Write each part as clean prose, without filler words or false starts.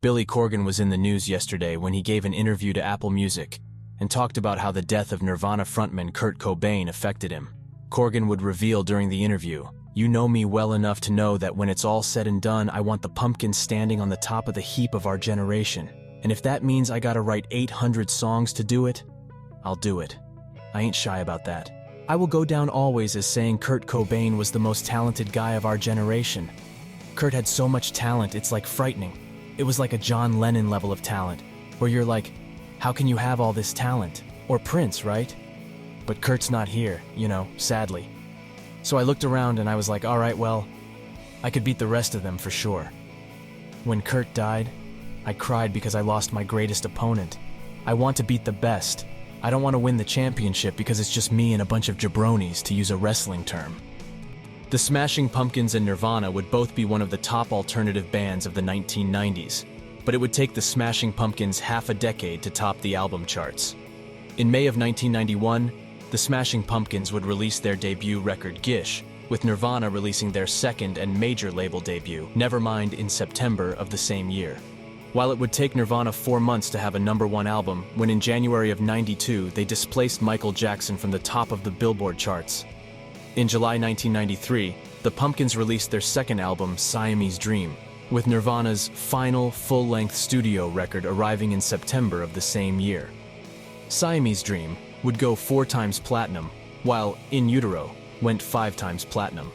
Billy Corgan was in the news yesterday when he gave an interview to Apple Music and talked about how the death of Nirvana frontman Kurt Cobain affected him. Corgan would reveal during the interview, "You know me well enough to know that when it's all said and done, I want the pumpkin standing on the top of the heap of our generation. And if that means I gotta write 800 songs to do it, I'll do it. I ain't shy about that. I will go down always as saying Kurt Cobain was the most talented guy of our generation. Kurt had so much talent, it's like frightening. It was like a John Lennon level of talent, where you're like, how can you have all this talent? Or Prince, right? But Kurt's not here, sadly. So I looked around and I was like, all right, well, I could beat the rest of them for sure. When Kurt died, I cried because I lost my greatest opponent. I want to beat the best. I don't want to win the championship because it's just me and a bunch of jabronis, to use a wrestling term." The Smashing Pumpkins and Nirvana would both be one of the top alternative bands of the 1990s, but it would take the Smashing Pumpkins half a decade to top the album charts. In May of 1991, the Smashing Pumpkins would release their debut record Gish, with Nirvana releasing their second and major label debut, Nevermind, in September of the same year. While it would take Nirvana 4 months to have a #1 album, when in January of '92 they displaced Michael Jackson from the top of the Billboard charts. In July 1993, the Pumpkins released their second album, Siamese Dream, with Nirvana's final full-length studio record arriving in September of the same year. Siamese Dream would go 4 times platinum, while In Utero went 5 times platinum.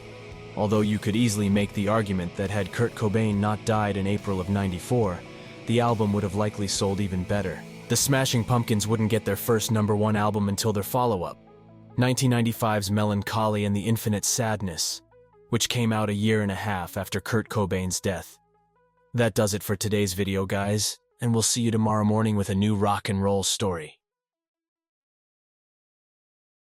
Although you could easily make the argument that had Kurt Cobain not died in April of '94, the album would have likely sold even better. The Smashing Pumpkins wouldn't get their first #1 album until their follow-up, 1995's Melancholy and the Infinite Sadness, which came out a year and a half after Kurt Cobain's death. That does it for today's video, guys, and we'll see you tomorrow morning with a new rock and roll story.